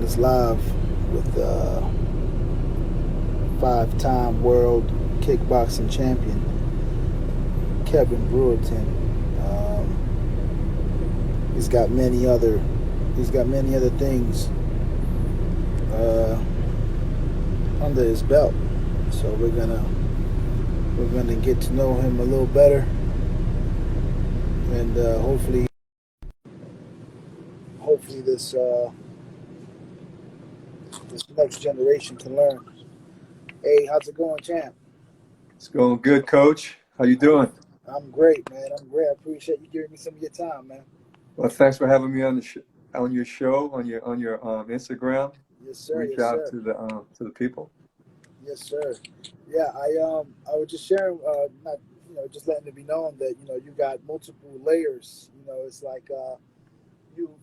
us live with five-time world kickboxing champion Kevin Brewerton. He's got many other things under his belt. So we're gonna get to know him a little better, and hopefully this next generation can learn. Hey, how's it going, champ? It's going good, Coach. How you doing? I'm great, man. I'm great. I appreciate you giving me some of your time, man. Well, thanks for having me on the on your show on your Instagram. Yes, sir. Reach Yes, out sir. to the people. Yes, sir. Yeah, I was just sharing, not just letting it be known that you got multiple layers. It's like you,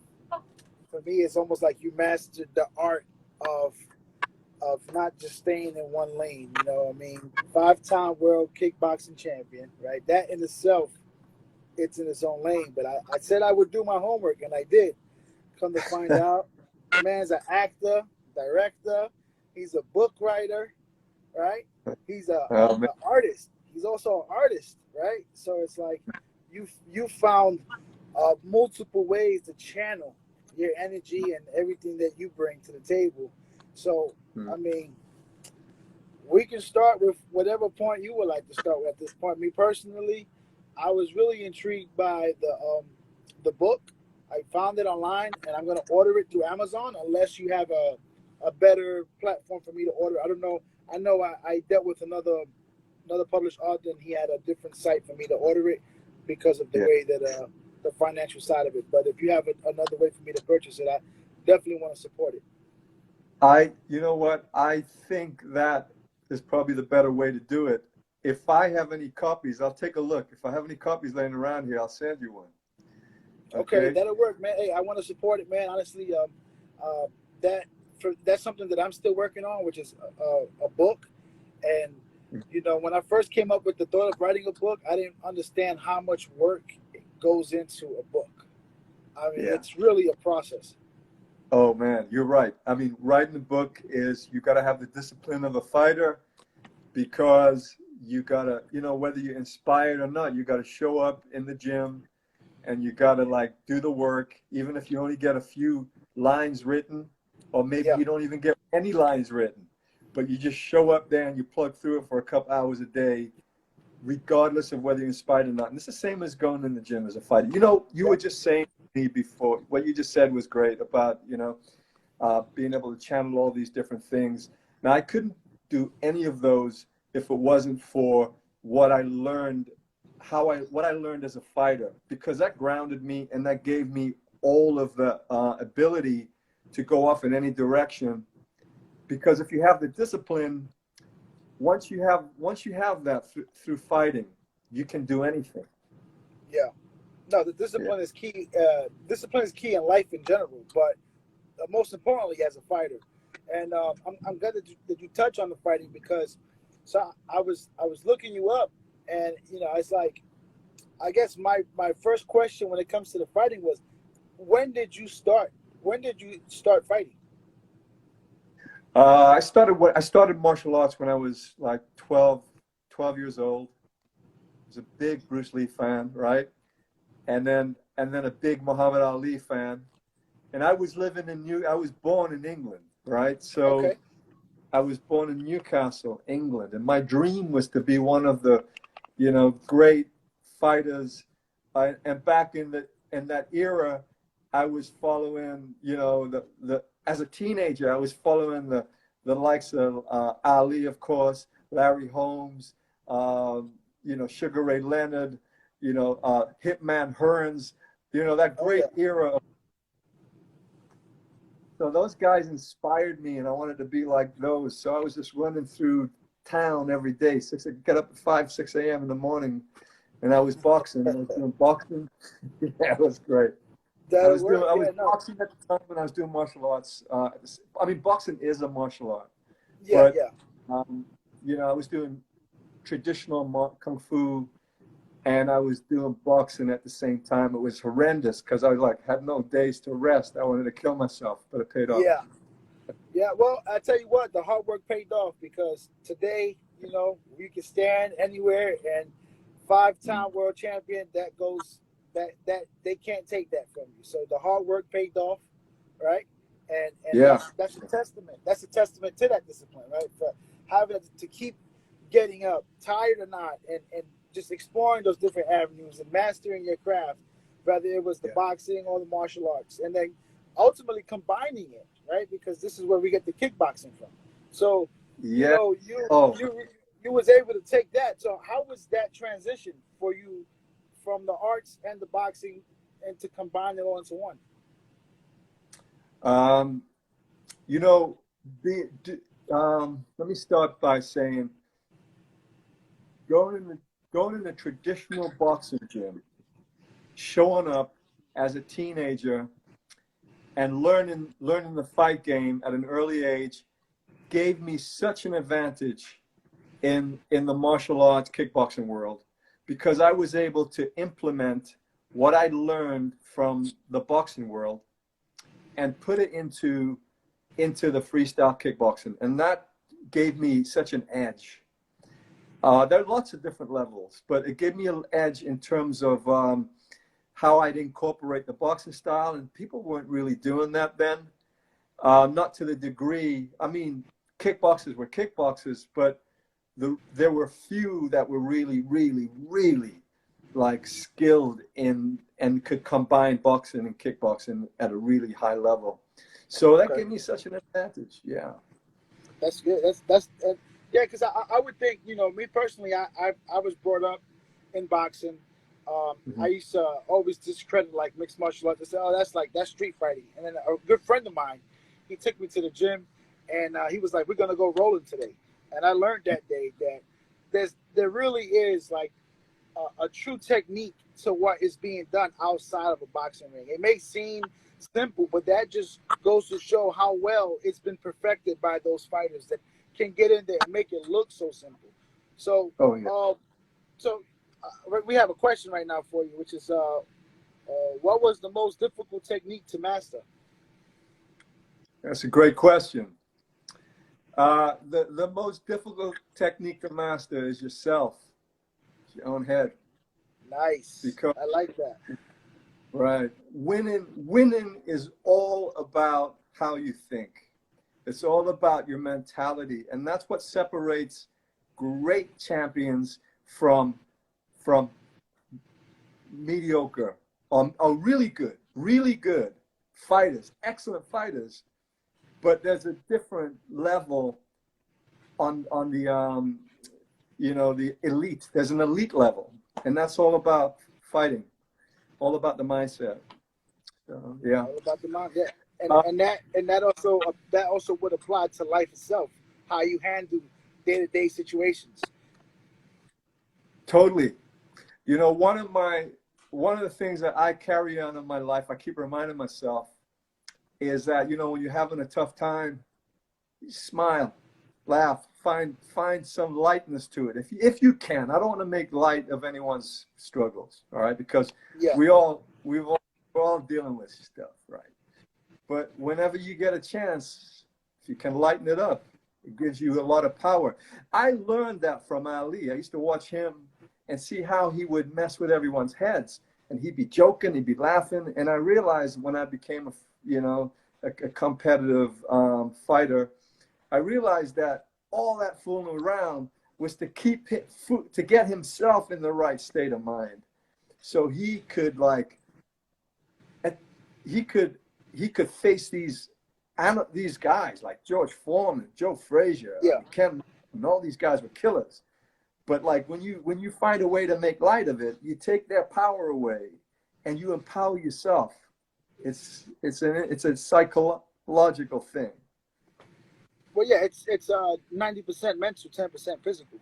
for me, it's almost like you mastered the art of not just staying in one lane. I mean, five-time world kickboxing champion, right? That in itself, it's in its own lane. But I said I would do my homework, and I did. Come to find out, the man's an actor, director. He's a book writer, right? He's an artist. He's also an artist, right? So it's like you found multiple ways to channel your energy and everything that you bring to the table. So, I mean, we can start with whatever point you would like to start with at this point. Me personally, I was really intrigued by the book. I found it online, and I'm going to order it through Amazon unless you have a better platform for me to order. I don't know. I know I dealt with another published author, and he had a different site for me to order it because of the way that the financial side of it. But if you have another way for me to purchase it, I definitely want to support it. You know what? I think that is probably the better way to do it. If I have any copies, I'll take a look. If I have any copies laying around here, I'll send you one. Okay, that'll work, man. Hey, I want to support it, man. Honestly, that's something that I'm still working on, which is a book. And when I first came up with the thought of writing a book, I didn't understand how much work goes into a book. I mean, it's really a process. Oh man, you're right. I mean, writing a book is, you got to have the discipline of a fighter, because you got to, whether you're inspired or not, you got to show up in the gym, and you got to do the work, even if you only get a few lines written, or maybe you don't even get any lines written, but you just show up there and you plug through it for a couple hours a day, regardless of whether you're inspired or not. And it's the same as going in the gym as a fighter. You were just saying to me before, what you just said was great about, being able to channel all these different things. Now, I couldn't do any of those if it wasn't for what I learned as a fighter, because that grounded me and that gave me all of the ability to go off in any direction. Because if you have the discipline, once you have that through fighting, you can do anything. Yeah. No, the discipline is key. Discipline is key in life in general, but most importantly as a fighter. And I'm glad that you touch on the fighting, because I was looking you up, and it's like, I guess my first question when it comes to the fighting was, when did you start fighting? I started martial arts when I was like 12 years old. I was a big Bruce Lee fan, right? And then a big Muhammad Ali fan. And I was born in England, right? So I was born in Newcastle, England, and my dream was to be one of the, great fighters. And back in that era, I was following, as a teenager, I was following the likes of Ali, of course, Larry Holmes, Sugar Ray Leonard, Hitman Hearns, that great era. So those guys inspired me, and I wanted to be like those. So I was just running through town every day. Get up at 5, 6 a.m. in the morning, and I was boxing. I was doing boxing. Yeah, it was great. I was boxing at the time when I was doing martial arts. I mean, boxing is a martial art. But, I was doing traditional kung fu, and I was doing boxing at the same time. It was horrendous because I had no days to rest. I wanted to kill myself, but it paid off. Yeah, Yeah, well, I tell you what, the hard work paid off because today, you can stand anywhere and five-time world champion. That goes that they can't take that from you. So the hard work paid off, right? And Yeah. that's a testament. That's a testament to that discipline, right? For having to keep getting up, tired or not, and just exploring those different avenues and mastering your craft, whether it was the Yeah. boxing or the martial arts, and then ultimately combining it, right? Because this is where we get the kickboxing from. So, Yeah. you Oh, you was able to take that. So, how was that transition for you from the arts and the boxing, and to combine it all into one? um, you know, let me start by saying going in the going in a traditional boxing gym, showing up as a teenager and learning the fight game at an early age gave me such an advantage in the martial arts kickboxing world because I was able to implement what I learned from the boxing world and put it into the freestyle kickboxing, and that gave me such an edge. There are lots of different levels, but it gave me an edge in terms of how I'd incorporate the boxing style, and people weren't really doing that then, not to the degree. I mean, kickboxers were kickboxers, but there were few that were really, really, really like skilled in and could combine boxing and kickboxing at a really high level. So that Okay. gave me such an advantage. Yeah. That's good. Yeah, because I would think, me personally, I was brought up in boxing. I Mhm. used to always discredit like mixed martial arts. I said, oh, that's street fighting. And then a good friend of mine, he took me to the gym, and he was like, we're gonna go rolling today. And I learned that day that there really is like a true technique to what is being done outside of a boxing ring. It may seem simple, but that just goes to show how well it's been perfected by those fighters that can get in there and make it look so simple. So, Oh yeah. uh, we have a question right now for you, which is, what was the most difficult technique to master? That's a great question. The most difficult technique to master is yourself, your own head, Nice, because I like that. right, winning is all about how you think. It's all about your mentality, and that's what separates great champions from mediocre or really good fighters, excellent fighters. But there's a different level on the the elite. There's an elite level, and that's all about fighting, all about the mindset. So, yeah. All about the mind. Yeah, and Uh, that also would apply to life itself. How you handle day-to-day situations. totally. One of the things that I carry on in my life, I keep reminding myself, is that when you're having a tough time, smile, laugh, find some lightness to it if you can. I don't want to make light of anyone's struggles, all right? Because Yeah. we're all dealing with stuff, right? But whenever you get a chance, if you can lighten it up, it gives you a lot of power. I learned that from Ali. I used to watch him and see how he would mess with everyone's heads, and he'd be joking, he'd be laughing, and I realized when I became a competitive fighter, I realized that all that fooling around was to to get himself in the right state of mind, so he could he could he could face these guys like George Foreman, Joe Frazier, I Yeah. mean, Ken, and all these guys were killers. But like when you find a way to make light of it, you take their power away, and you empower yourself. It's a psychological thing. Well, yeah, it's 90% mental, 10% physical.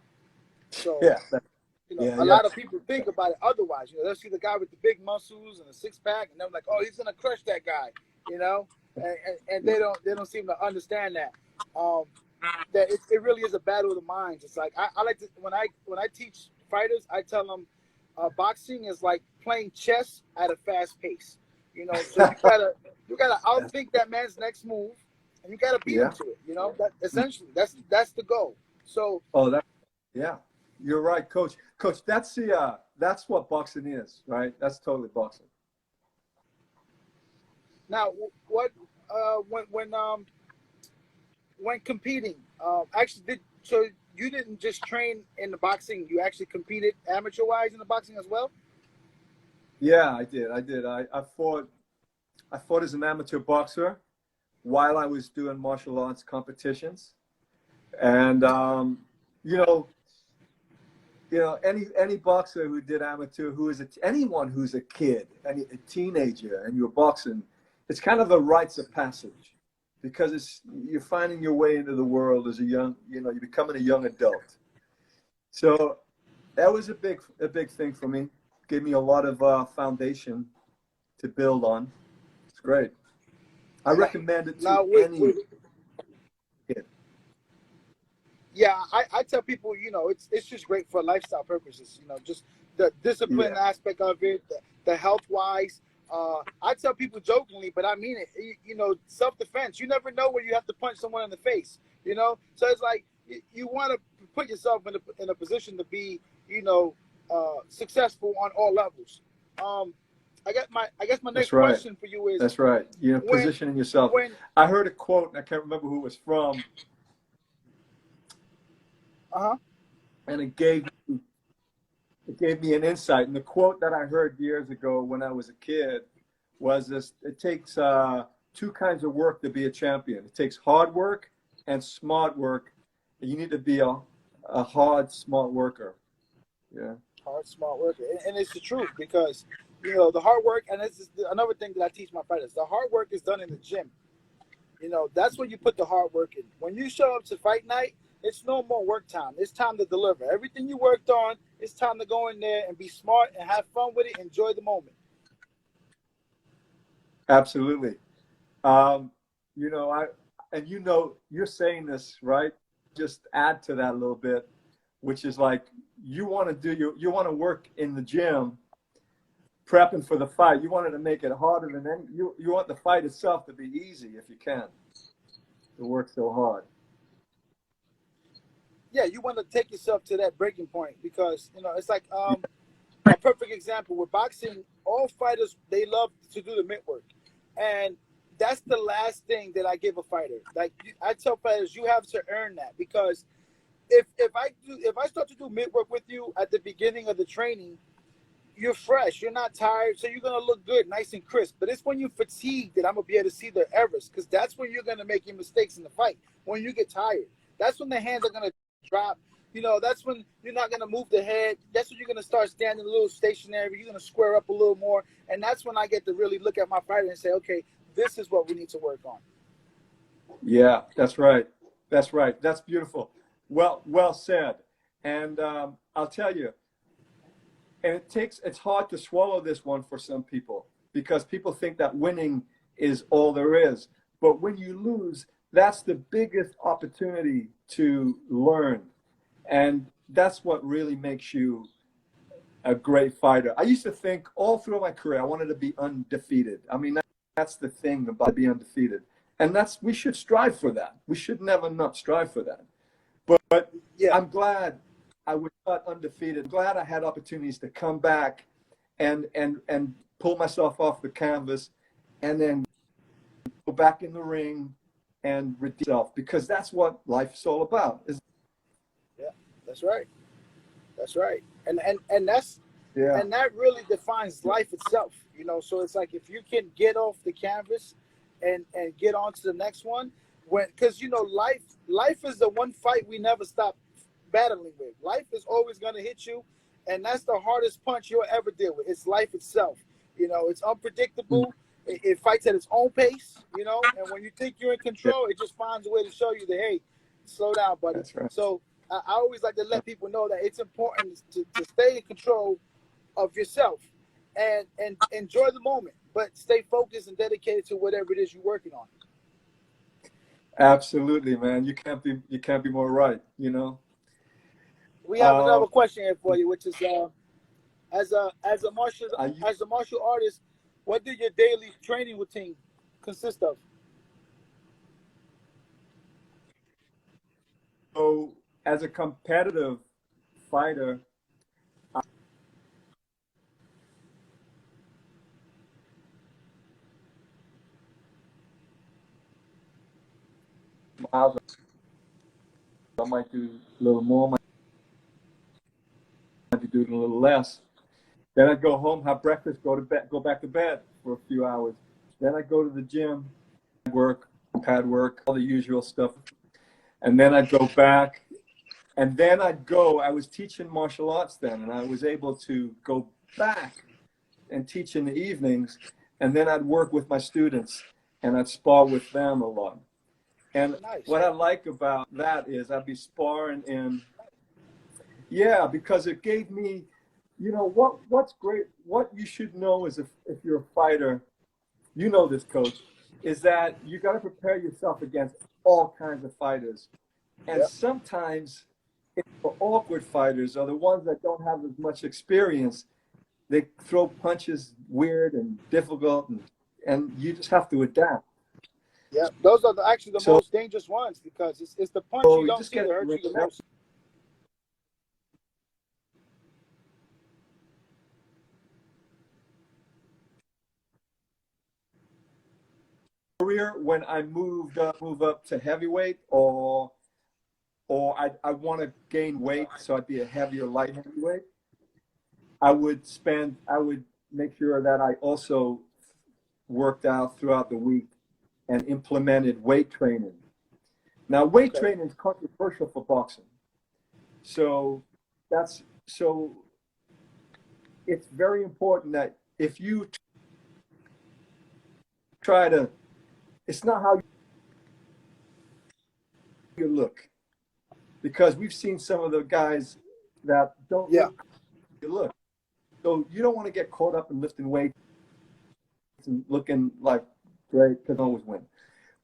So Yeah, a yeah. lot of people think about it otherwise. They'll see the guy with the big muscles and a six pack, and they're like, "Oh, he's gonna crush that guy," and they don't seem to understand that. Um, that it really is a battle of the minds. It's like I like to when I teach fighters, I tell them boxing is like playing chess at a fast pace. So you gotta outthink that man's next move, and you got to beat Yeah. them to it. You know, that essentially that's the goal. So, Yeah, you're right, Coach. Coach, that's what boxing is, right? That's totally boxing. now what when competing, actually did so you didn't just train in the boxing, you actually competed amateur wise in the boxing as well? Yeah, I did. I fought as an amateur boxer while I was doing martial arts competitions, and you know, any boxer who did amateur, anyone who's a kid, a teenager, and you're boxing, it's kind of a rites of passage, because you're finding your way into the world as you're becoming a young adult. So that was a big thing for me. Gave me a lot of foundation to build on. It's great. I recommend it Now, to any kid. yeah, I tell people, it's just great for lifestyle purposes. Just the discipline Yeah, aspect of it, the health wise. I tell people jokingly, but I mean it. Self defense. You never know when you have to punch someone in the face. So it's like you want to put yourself in a position to be, successful on all levels. I guess my that's next right. question for you is That's right. when Positioning yourself. when I heard a quote, and I can't remember who it was from, uh-huh. and it gave me an insight. And the quote that I heard years ago when I was a kid was this: "It takes two kinds of work to be a champion. It takes hard work and smart work. And you need to be a hard, smart worker." Yeah. Hard, smart work, and it's the truth because the hard work, and this is another thing that I teach my fighters. The hard work is done in the gym. That's when you put the hard work in. When you show up to fight night, it's no more work time. It's time to deliver. Everything you worked on, it's time to go in there and be smart and have fun with it. Enjoy the moment. Absolutely. You're saying this, right? Just add to that a little bit, which is like you want to work in the gym, prepping for the fight. You wanted to make it harder than you want the fight itself to be easy if you can. To work so hard. Yeah, you want to take yourself to that breaking point because it's like a perfect example with boxing. All fighters, they love to do the mitt work, and that's the last thing that I give a fighter. Like I tell fighters, you have to earn that because if I start to do mitt work with you at the beginning of the training, you're fresh, you're not tired, so you're gonna look good, nice and crisp. But it's when you're fatigued that I'm gonna be able to see the errors, because that's when you're gonna make your mistakes in the fight. When you get tired, that's when the hands are gonna drop. That's when you're not gonna move the head. That's when you're gonna start standing a little stationary. You're gonna square up a little more, and that's when I get to really look at my fighter and say, okay, this is what we need to work on. Yeah, that's right. That's right. That's beautiful. Well said. And I'll tell you, and it's hard to swallow this one for some people because people think that winning is all there is. But when you lose, that's the biggest opportunity to learn. And that's what really makes you a great fighter. I used to think all through my career, I wanted to be undefeated. I mean, that's the thing about being undefeated. And we should strive for that. We should never not strive for that. But Yeah. I'm glad I was not undefeated. I'm glad I had opportunities to come back and pull myself off the canvas and then go back in the ring and redeem myself, because that's what life's all about. Yeah, that's right. That's right. And that's Yeah. and that really defines life itself. So it's like if you can get off the canvas and get on to the next one, because life is the one fight we never stop battling with. Life is always going to hit you, and that's the hardest punch you'll ever deal with. It's life itself. It's unpredictable. It fights at its own pace, and when you think you're in control, it just finds a way to show you that, hey, slow down, buddy. That's right. So I always like to let people know that it's important to stay in control of yourself and enjoy the moment, but stay focused and dedicated to whatever it is you're working on. Absolutely, man. You can't be more right. We have another question here for you, which is as a martial artist, what do your daily training routine consist of? as a competitive fighter, miles, I might do a little more, might be doing a little less. Then I'd go home, have breakfast, go to bed, go back to bed for a few hours. Then I'd go to the gym, pad work, all the usual stuff. And then I'd go back. And then I was teaching martial arts then, and I was able to go back and teach in the evenings. And then I'd work with my students, and I'd spar with them a lot. And Nice. what I like about that is I'd be sparring in, yeah, because it gave me, you know, what's great, what you should know is if you're a fighter, you know this, coach, is that you got to prepare yourself against all kinds of fighters. And sometimes the awkward fighters are the ones that don't have as much experience. They throw punches weird and difficult, and you just have to adapt. Yeah, those are actually the most dangerous ones, because it's the punch you don't see that hurts you the most. Career, when I move up to heavyweight, or I want to gain weight, so I'd be a heavier light heavyweight. I would make sure that I also worked out throughout the week and implemented weight training. Now, weight training is controversial for boxing. So it's very important that if you try to, it's not how you look, because we've seen some of the guys that don't look. So you don't want to get caught up in lifting weights and looking like great, because I always win.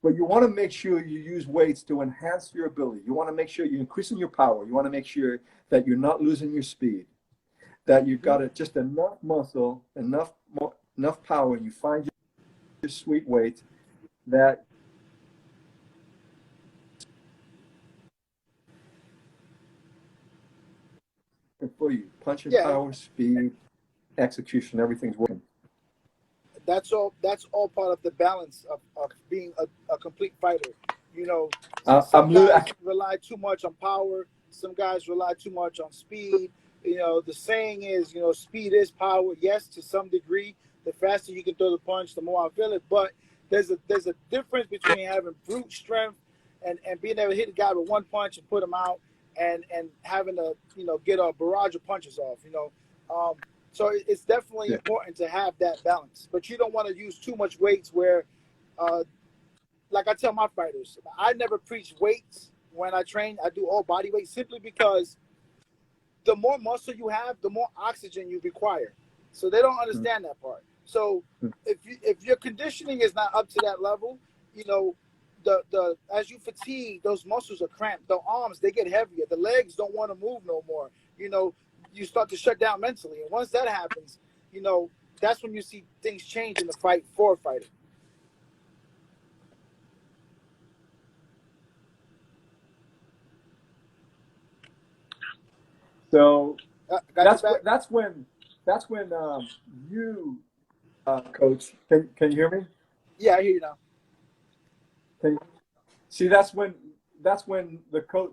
But you want to make sure you use weights to enhance your ability. You want to make sure you're increasing your power. You want to make sure that you're not losing your speed, that you've got just enough muscle, enough power, and you find your sweet weight that for you. Punching power, speed, execution, everything's working. That's all part of the balance of being a complete fighter. You know, some guys rely too much on power. Some guys rely too much on speed. You know, the saying is, you know, speed is power. Yes, to some degree. The faster you can throw the punch, the more I feel it. But there's a difference between having brute strength and being able to hit a guy with one punch and put him out, and having to, you know, get a barrage of punches off. You know, so it's definitely important to have that balance. But you don't want to use too much weights where, like I tell my fighters, I never preach weights when I train. I do all body weight, simply because the more muscle you have, the more oxygen you require. So they don't understand that part. So if your conditioning is not up to that level, you know, as you fatigue, those muscles are cramped. The arms, they get heavier. The legs don't want to move no more. You know, you start to shut down mentally. And once that happens, you know, that's when you see things change in the fight for a fighter. So that's when you, coach, can you hear me? Yeah, I hear you now. Can you see? That's when the coach.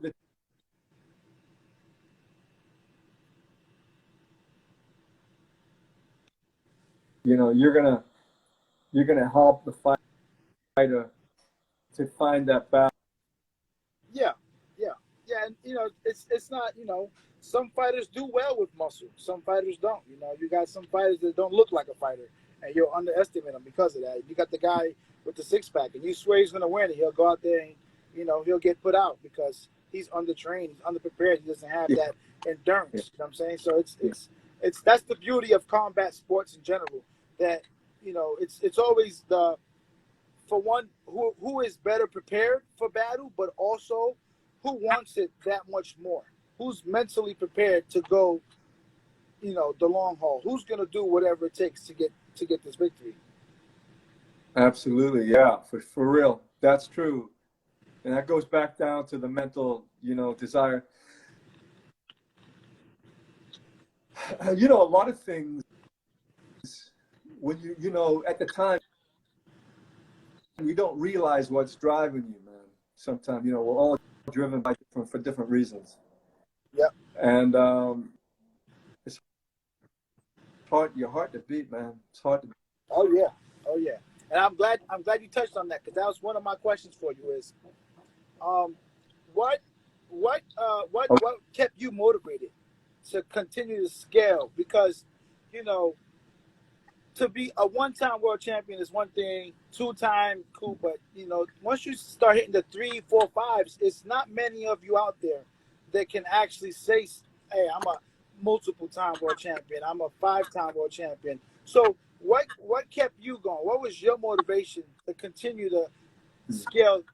You know, you're gonna help the fighter to find that balance. Yeah, and you know, it's not, you know, some fighters do well with muscle, some fighters don't. You know, you got some fighters that don't look like a fighter, and you'll underestimate them because of that. You got the guy with the six-pack, and you swear he's gonna win, and he'll go out there and, you know, he'll get put out because he's undertrained, he's underprepared, he doesn't have that endurance. You know what I'm saying? So it's that's the beauty of combat sports in general. That, you know, it's always for one, who is better prepared for battle, but also who wants it that much more. Who's mentally prepared to go, you know, the long haul? Who's gonna do whatever it takes to get this victory? Absolutely, yeah, for real, that's true. And that goes back down to the mental, desire. A lot of things, when at the time, you don't realize what's driving you, man. Sometimes, we're all driven for different reasons. Yeah. And it's your heart to beat, man. It's hard to beat. Oh yeah. And I'm glad you touched on that, because that was one of my questions for you is, what kept you motivated to continue to scale? Because, to be a one-time world champion is one thing, two-time, cool, but once you start hitting the 3, 4, 5s, it's not many of you out there that can actually say, hey, I'm a multiple-time world champion, I'm a 5-time world champion. So what kept you going? What was your motivation to continue to scale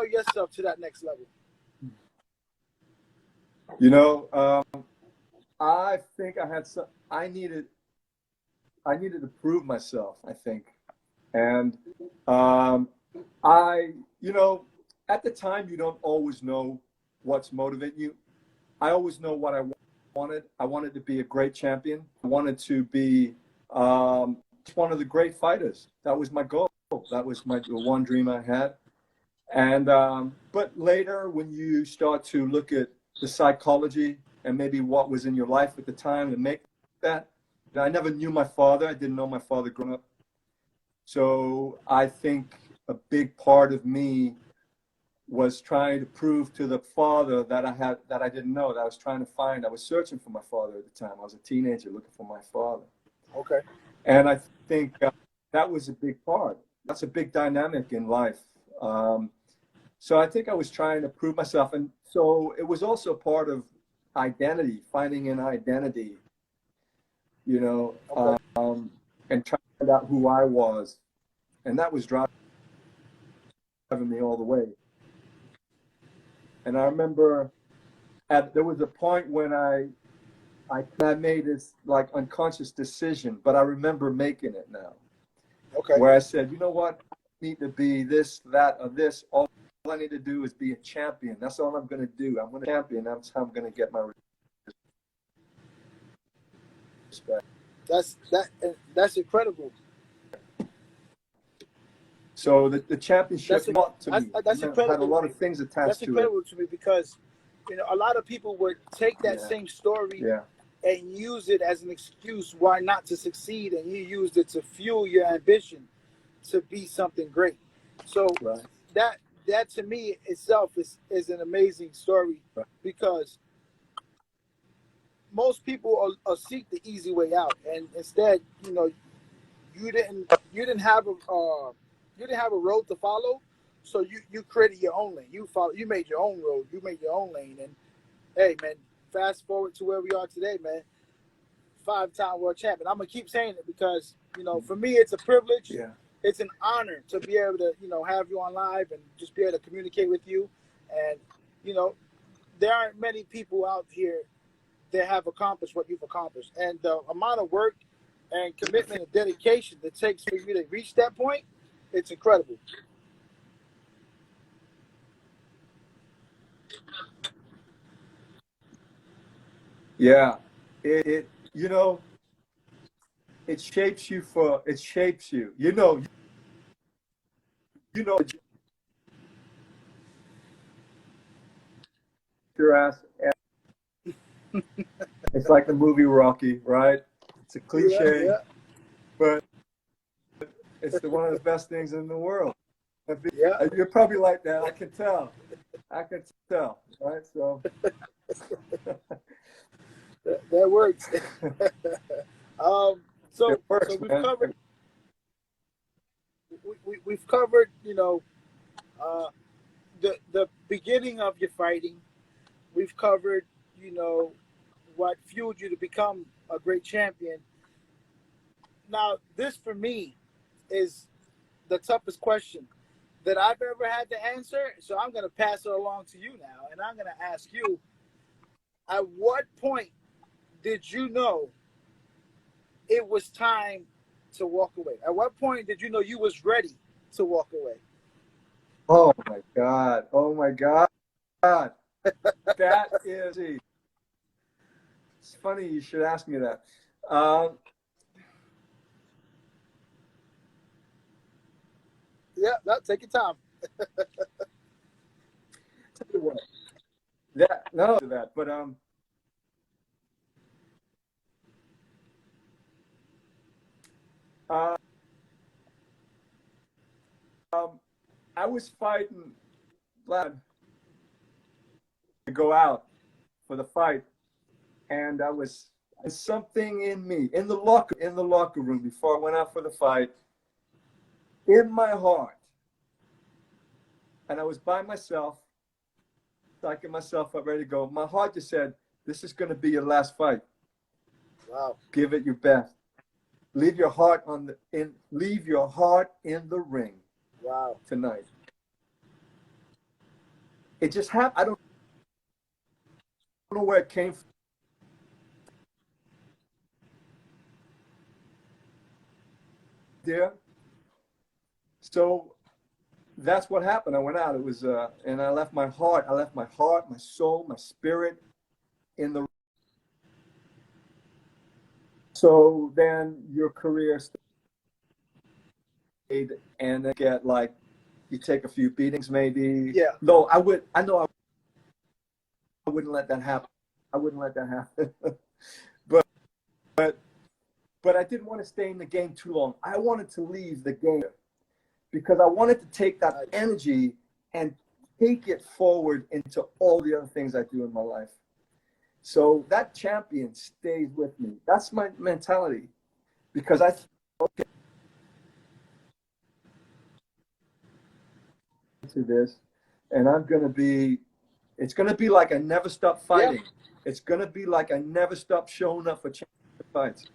yourself to that next level? I think I needed to prove myself, I think. And at the time, you don't always know what's motivating you. I always know what I wanted. I wanted to be a great champion. I wanted to be one of the great fighters. That was my goal. That was the one dream I had. And but later, when you start to look at the psychology and maybe what was in your life at the time to make that, I never knew my father. I didn't know my father growing up. So I think a big part of me was trying to prove to the father that I didn't know, that I was trying to find. I was searching for my father at the time. I was a teenager looking for my father. Okay. And I think that was a big part. That's a big dynamic in life. So I think I was trying to prove myself. And so it was also part of identity, finding an identity, Okay. and trying to find out who I was. And that was driving me all the way. And I remember there was a point when I made this like unconscious decision, but I remember making it now. Okay. Where I said, you know what? I need to be this, that, or this. All I need to do is be a champion. That's all I'm going to do. I'm going to be a champion. That's how I'm going to get my respect. That's incredible. So the championship meant to me. That's incredible. Had a lot of things attached to it. That's incredible to me, because a lot of people would take that same story and use it as an excuse why not to succeed, and you used it to fuel your ambition to be something great. So that to me itself is an amazing story, because most people are seek the easy way out, and instead, you didn't have a road to follow, so you created your own lane. You made your own road. You made your own lane, and hey, man, fast forward to where we are today, man. 5-time world champion. I'm gonna keep saying it because for me it's a privilege. Yeah. It's an honor to be able to have you on live and just be able to communicate with you. And there aren't many people out here that have accomplished what you've accomplished, and the amount of work and commitment and dedication that takes for you to reach that point, it's incredible. Yeah, it shapes you your ass. It's like the movie Rocky, right? It's a cliche, but it's one of the best things in the world. Yeah, you're probably like that. I can tell, right? So that works. So it works, so we've man. covered. We've covered, the beginning of your fighting. We've covered, what fueled you to become a great champion. Now, this for me is the toughest question that I've ever had to answer. So I'm going to pass it along to you now, and I'm going to ask you: at what point did you know it was time to walk away? At what point did you know you was ready to walk away? Oh my God. Oh my God. That is, it's funny you should ask me that. Um, Yeah, no, take your time. tell you what, that, no, that, but uh, um, I was fighting lad to go out for the fight, and I was something in me in the locker room before I went out for the fight, in my heart, and I was by myself, psyching myself up, ready to go. My heart just said, "This is going to be your last fight. Wow. Give it your best. Leave your heart leave your heart in the ring Wow. tonight." It just happened. I don't know where it came from there. So that's what happened. I went out. It was, and I left my heart. I left my heart, my soul, my spirit in the. So then your career stayed, and then get like, you take a few beatings, maybe. Yeah. No, I would. I know I wouldn't let that happen. I wouldn't let that happen. but but but I didn't want to stay in the game too long. I wanted to leave the game because I wanted to take that Nice. energy and take it forward into all the other things I do in my life. So that champion stays with me. That's my mentality because I okay to this, and I'm gonna be. It's gonna be like I never stop Yeah. fighting. It's gonna be like I never stop showing up for championship fights.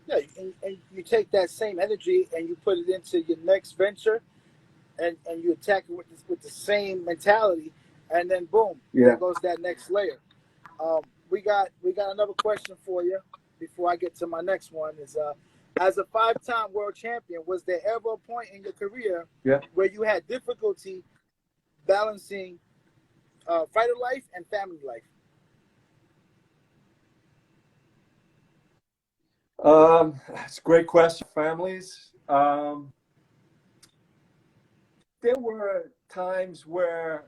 Yeah. And you take that same energy and you put it into your next venture, and you attack it with the same mentality, and then boom, there Yeah. goes that next layer. We got another question for you before I get to my next one. Is as a five-time world champion, was there ever a point in your career Yeah. where you had difficulty balancing fighter life and family life? It's a great question. Families. There were times where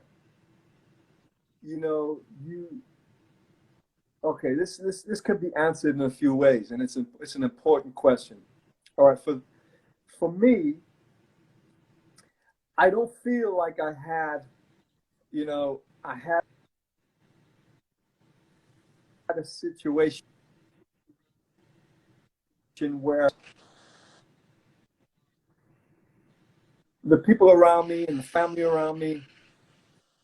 you okay. This could be answered in a few ways, and it's an important question. All right, for me, I don't feel like I had I had a situation where the people around me and the family around me,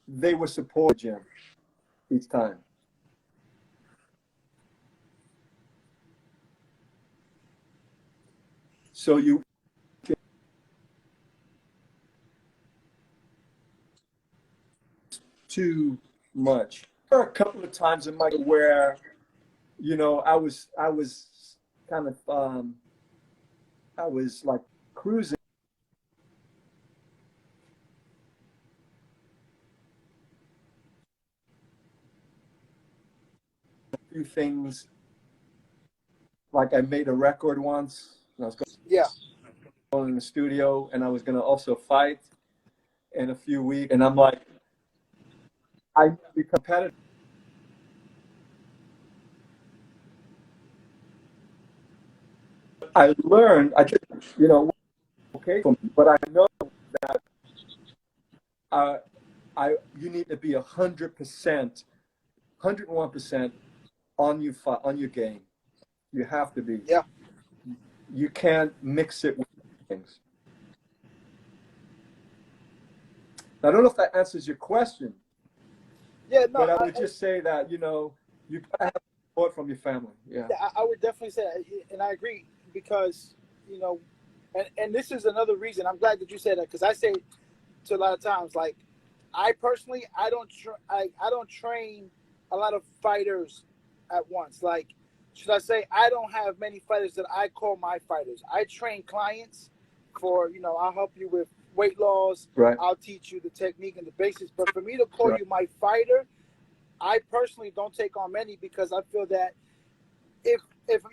they were supportive Jim each time. So you too much. There are a couple of times in my where I was kind of I was like cruising through things. Like I made a record once, and I was Yeah. going in the studio, and I was going to also fight in a few weeks. And I'm like, I need to be competitive. I learned, I just, okay for me, but I know that uh, you need to be 100%, 101% on your game. You have to be. Yeah. You can't mix it with things. I don't know if that answers your question, Yeah. No. but I would just say that you gotta have support from your family. Yeah. Yeah, I would definitely say that, and I agree because you know, and this is another reason. I'm glad that you said that because I say to a lot of times, like I personally, I don't train a lot of fighters at once. Like, should I say, I don't have many fighters that I call my fighters. I train clients for I'll help you weight loss. Right. I'll teach you the technique and the basics. But for me to call Right. you my fighter, I personally don't take on many because I feel that if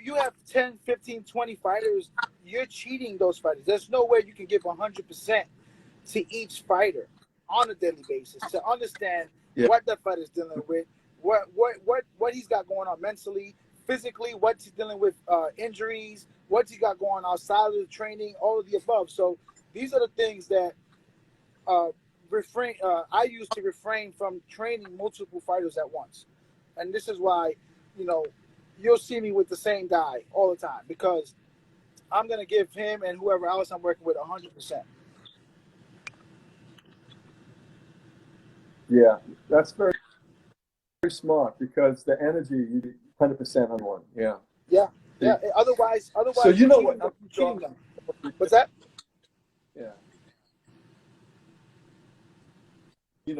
you have 10, 15, 20 fighters, you're cheating those fighters. There's no way you can give 100% to each fighter on a daily basis to understand what the fighter's dealing with, what he's got going on mentally, physically, what he's dealing with, injuries, what he got going on outside of the training, all of the above. So these are the things that I use to refrain from training multiple fighters at once. And this is why, you'll see me with the same guy all the time because I'm going to give him and whoever else I'm working with 100%. Yeah, that's very, very smart because the energy, you 100% on one. Yeah. Yeah. Yeah. Otherwise, so you know what? you're cheating them. What's that? Yeah. You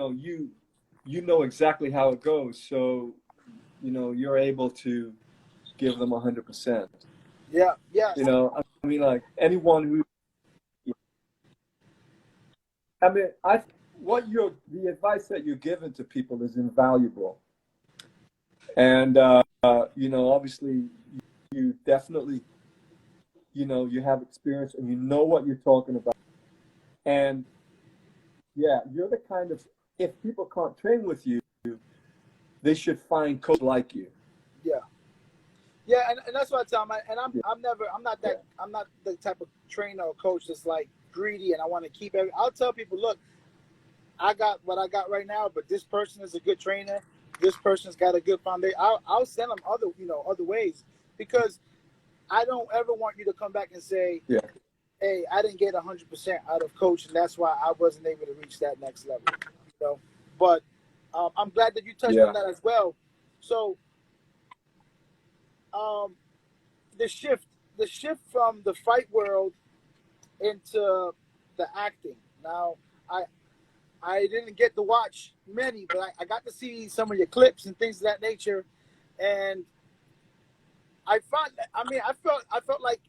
know exactly how it goes, so you're able to give them 100%. Yeah. I mean, like anyone who, I mean, the advice that you're giving to people is invaluable, and obviously, you definitely, you have experience and you know what you're talking about, and yeah, you're the kind of, if people can't train with you, they should find coach like you. Yeah, and that's what I tell them. And I'm not the type of trainer or coach that's like greedy and I want to keep every. I'll tell people, look, I got what I got right now, but this person is a good trainer. This person's got a good foundation. I'll send them other ways because I don't ever want you to come back and say, hey, I didn't get 100% out of coach, and that's why I wasn't able to reach that next level. But I'm glad that you touched on that as well. So. The shift from the fight world into the acting. Now, I didn't get to watch many, but I got to see some of your clips and things of that nature, and I felt like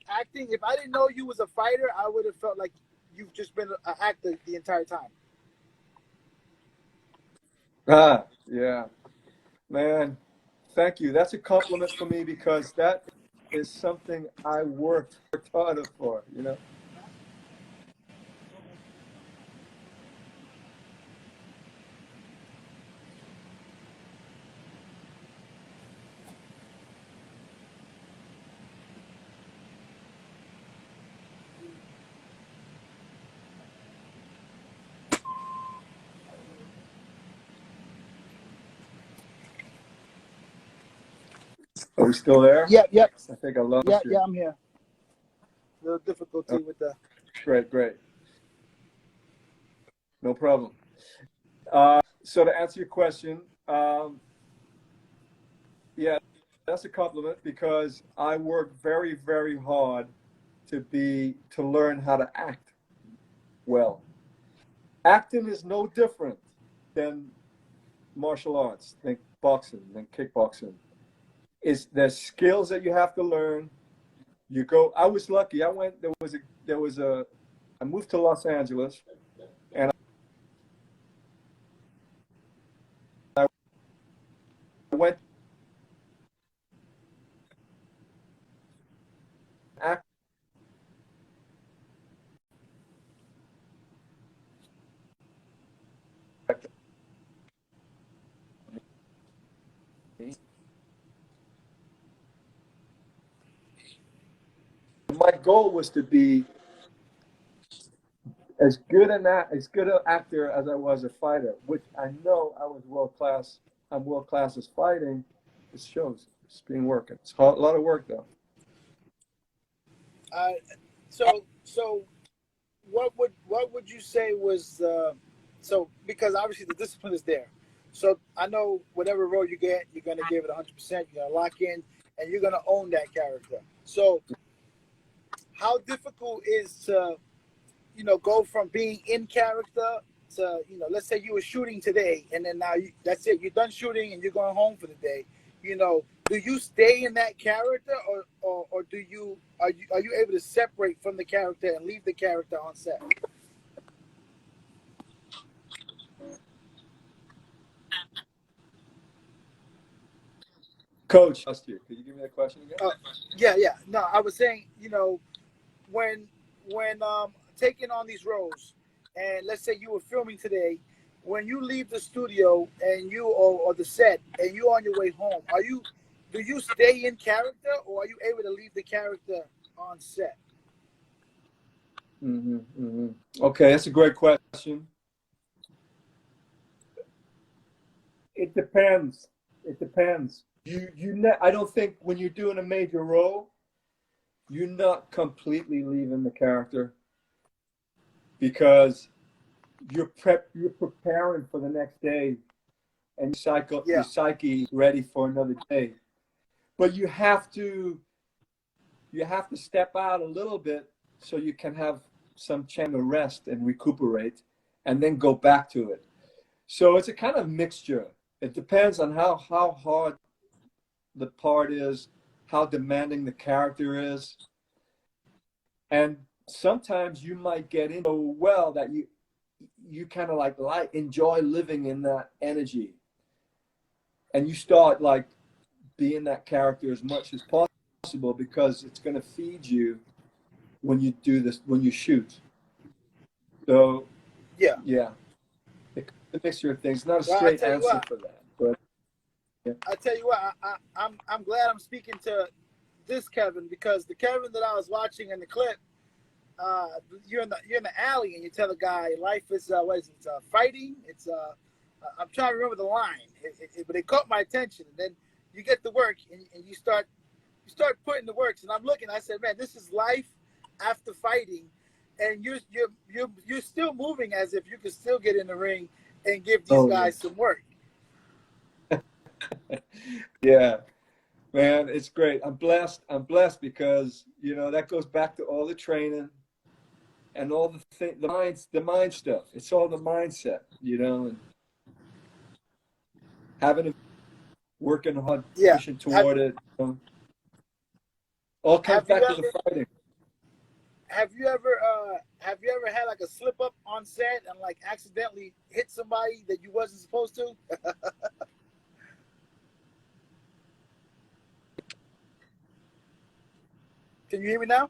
acting. If I didn't know you was a fighter, I would have felt like you've just been an actor the entire time. Yeah, man. Thank you. That's a compliment for me because that is something I worked harder for, Are we still there? Yep. I think I lost you. Yeah, I'm here. A little difficulty with the. Great. No problem. So to answer your question, yeah, that's a compliment because I work very, very hard to learn how to act well. Acting is no different than martial arts, than boxing, than kickboxing. There's skills that you have to learn. I was lucky. I moved to Los Angeles and I went act. My goal was to be as good an actor as I was a fighter, which I know I was world class. I'm world class as fighting. It shows. It's been working. It's a lot of work though. So what would you say was because obviously the discipline is there. So I know whatever role you get, you're gonna give it 100%. You're gonna lock in, and you're gonna own that character. So how difficult is to go from being in character to let's say you were shooting today, and then now that's it. You're done shooting, and you're going home for the day. Do you stay in that character, or are you able to separate from the character and leave the character on set? Coach, could you give me that question again? Yeah. No, I was saying, when taking on these roles, and let's say you were filming today, when you leave the studio and you or the set and you're on your way home, do you stay in character, or are you able to leave the character on set? Okay, that's a great question. It depends. It depends. I don't think when you're doing a major role, you're not completely leaving the character, because you're preparing for the next day, and your psyche ready for another day. But you have to step out a little bit so you can have some chance to rest and recuperate, and then go back to it. So it's a kind of mixture. It depends on how hard the part is, how demanding the character is. And sometimes you might get in so well that you kind of like enjoy living in that energy. And you start like being that character as much as possible, because it's going to feed you when you do this, when you shoot. So yeah. It's a mixture of things. Not a straight answer for that, but yeah. I tell you what, I'm glad I'm speaking to this Kevin, because the Kevin that I was watching in the clip, you're in the alley and you tell the guy life is what is it? It's fighting. It's I'm trying to remember the line, but it caught my attention. And then you get to work and you start putting the works. And I'm looking. I said, man, this is life after fighting, and you're still moving as if you could still get in the ring and give these guys some work. Yeah, man, it's great. I'm blessed because that goes back to all the training and all the mind stuff. It's all the mindset, and working hard, pushing toward it. All comes back to the fighting. Have you ever had like a slip up on set and like accidentally hit somebody that you wasn't supposed to? Can you hear me now?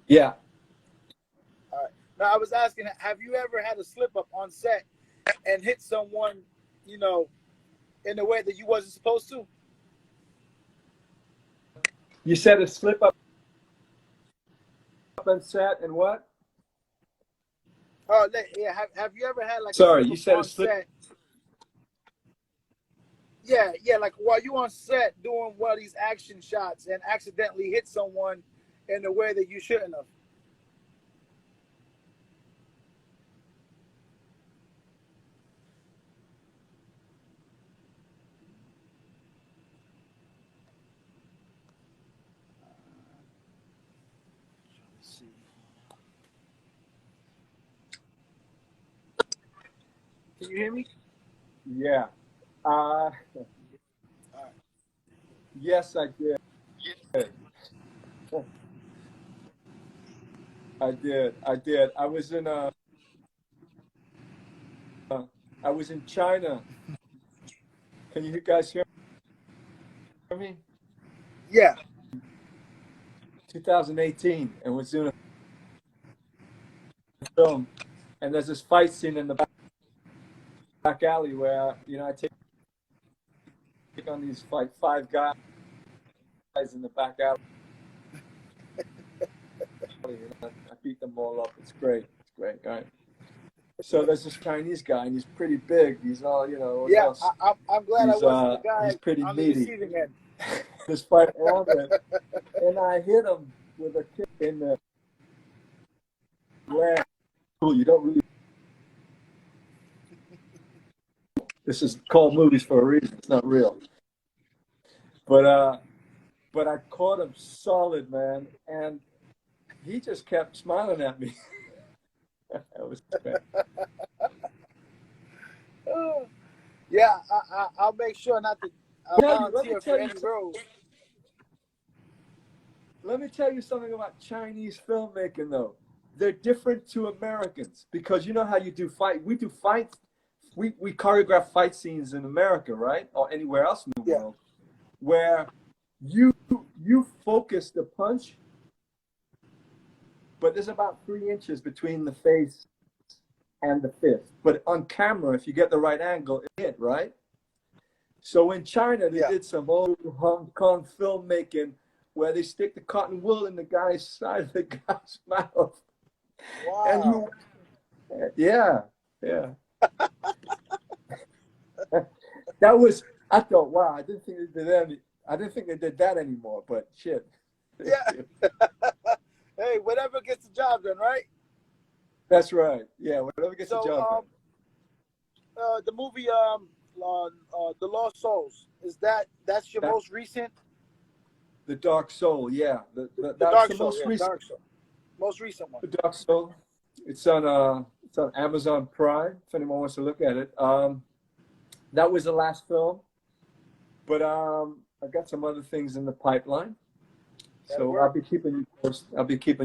Yeah. All right. Now I was asking, have you ever had a slip up on set and hit someone, in a way that you wasn't supposed to? You said a slip up on set and what? Oh, yeah. Have you ever had like? Sorry, you said a slip. Set? Yeah. Like while you on set doing one of these action shots and accidentally hit someone in a way that you shouldn't have. Can you hear me? Yeah. Yes, I did. I did. I was in China. Can you guys hear me? Yeah. 2018, and was doing a film, and there's this fight scene in the back alley where I take on these like 5 guys in the back alley. I beat them all up. It's great. Right? So there's this Chinese guy, and he's pretty big. He's all Yeah, I'm glad I wasn't the guy. He's pretty on meaty. The receiving end. This fight on and I hit him with a kick in the leg. Cool, you don't really. This is called movies for a reason. It's not real. But I caught him solid, man, and he just kept smiling at me. That was great. Yeah, I'll make sure not to volunteer for any roles. Let me tell you something about Chinese filmmaking, though. They're different to Americans, because you know how you do fight. We do fights. We choreograph fight scenes in America, right, or anywhere else in the world. where you focus the punch, but there's about 3 inches between the face and the fist. But on camera, if you get the right angle, it hit, right? So in China, they did some old Hong Kong filmmaking where they stick the cotton wool in the guy's side of the guy's mouth. Wow. And yeah. That was, I thought, wow, I didn't think they did that anymore, but shit. Yeah. Hey, whatever gets the job done, right? That's right. Yeah, whatever gets the job done. The movie The Lost Souls, that's your most recent? The Dark Soul, yeah. The Dark Soul, most recent. Dark Soul. Most recent one. The Dark Soul. It's on Amazon Prime, if anyone wants to look at it. That was the last film. But I got some other things in the pipeline. So I'll be keeping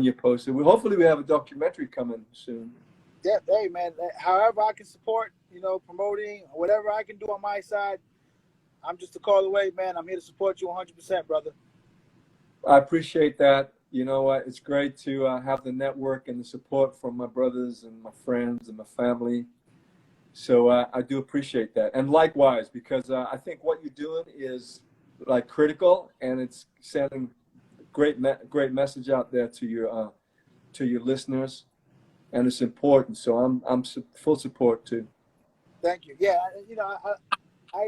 you posted. Hopefully we have a documentary coming soon. Yeah, hey man, however I can support, promoting, whatever I can do on my side, I'm just a call away, man. I'm here to support you 100%, brother. I appreciate that. You know what? It's great to have the network and the support from my brothers and my friends and my family. So I do appreciate that. And likewise, because I think what you're doing is like critical, and it's sending great message out there to your listeners, and it's important. So I'm full support too. Thank you. Yeah, I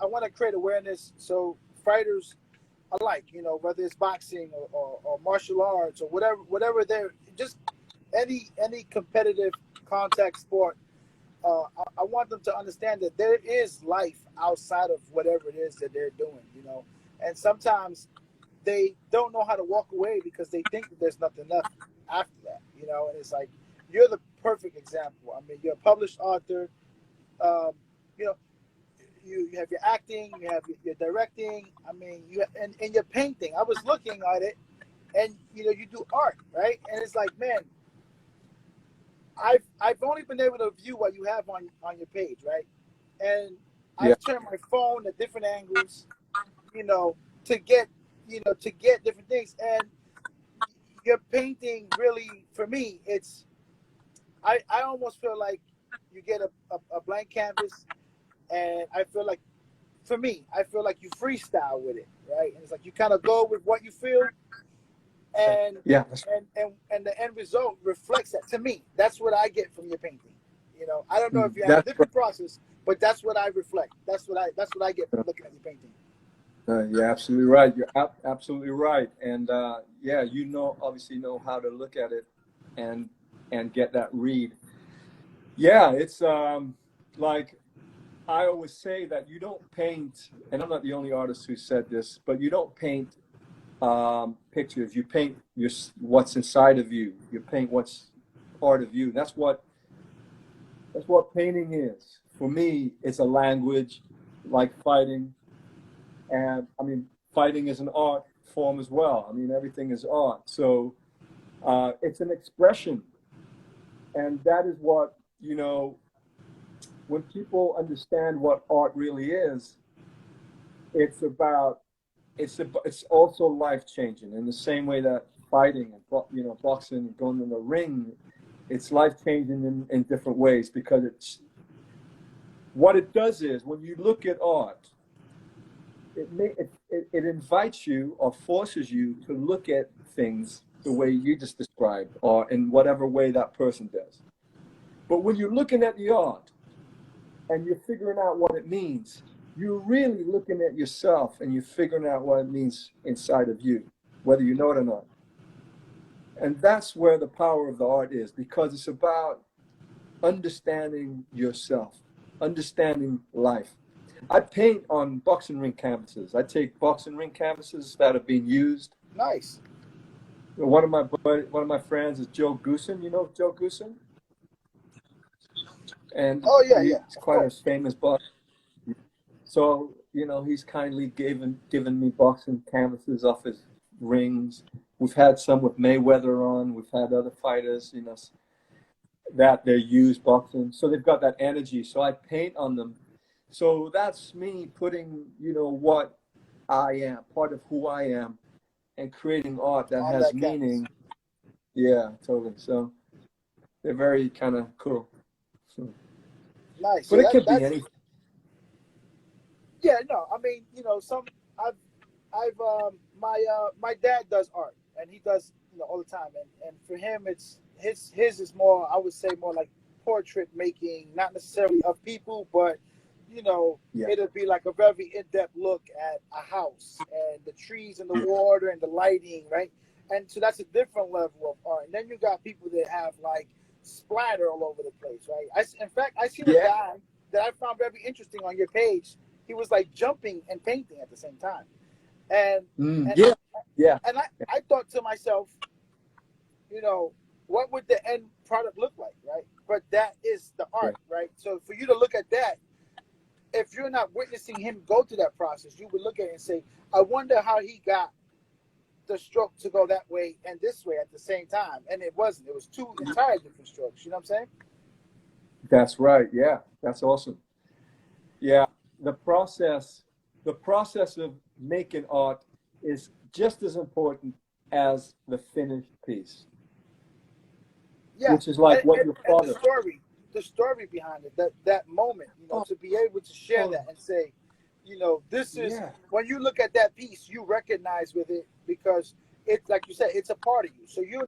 want to create awareness so fighters alike, whether it's boxing or martial arts or whatever they're just any competitive contact sport. I want them to understand that there is life outside of whatever it is that they're doing, and sometimes they don't know how to walk away because they think that there's nothing left after that, and it's like, you're the perfect example. I mean, you're a published author, you have your acting, you have your directing, I mean, and your painting. I was looking at it, and, you do art, right? And it's like, man, I've only been able to view what you have on your page, right? And I've turned my phone at different angles, to get different things. And your painting really, for me, it's, I almost feel like you get a blank canvas, and I feel like, for me, I feel like you freestyle with it, right? And it's like you kind of go with what you feel, and and the end result reflects that. To me, that's what I get from your painting. I don't know if you have a different process, but that's what I reflect. That's what I get from looking at your painting. You're absolutely right. You're absolutely right. And obviously know how to look at it and get that read. Yeah, it's like I always say that you don't paint, and I'm not the only artist who said this, but you don't paint pictures. You paint what's inside of you. You paint what's part of you. That's what painting is. For me, it's a language, like fighting. And I mean, fighting is an art form as well. I mean, everything is art. So it's an expression. And that is what, when people understand what art really is, it's also life-changing in the same way that fighting and, boxing and going in the ring, it's life-changing in different ways, because what it does is, when you look at art, it invites you or forces you to look at things the way you just described, or in whatever way that person does. But when you're looking at the art and you're figuring out what it means, you're really looking at yourself and you're figuring out what it means inside of you, whether you know it or not. And that's where the power of the art is, because it's about understanding yourself, understanding life. I paint on boxing ring canvases. I take boxing ring canvases that have been used. Nice. One of my friends is Joe Goosen. You know Joe Goosen? And he's quite a famous boxer. So, he's kindly given me boxing canvases off his rings. We've had some with Mayweather on. We've had other fighters, that they use boxing. So they've got that energy. So I paint on them. So that's me putting, what I am, part of who I am, and creating art that on has that canvas. meaning. Yeah, totally. So they're very kind of cool. Nice. But Yeah, it could be that's anything. yeah. No, I mean, my dad does art, and he does all the time, and for him, it's his is more, I would say, more like portrait making, not necessarily of people, but Yeah. it'll be like a very in-depth look at a house and the trees and the water and the lighting, right? And so that's a different level of art. And then you got people that have like splatter all over the place, right? In fact, I seen a Yeah. guy that I found very interesting on your page. He was like jumping and painting at the same time, and and Yeah. Yeah. and I thought to myself, what would the end product look like, right? But that is the Yeah. art, right? So for you to look at that, if you're not witnessing him go through that process, you would look at it and say, I wonder how he got the stroke to go that way and this way at the same time. And it wasn't. It was two entirely different strokes. You know what I'm saying? That's right. Yeah. That's awesome. Yeah. The process, the process of making art is just as important as the finished piece, Yeah. which is like And, what and, your and father. the story behind it, that moment, Oh, to be able to share oh, that and say, this is, yeah. when you look at that piece, you recognize with it because it's like you said, it's a part of you. So you're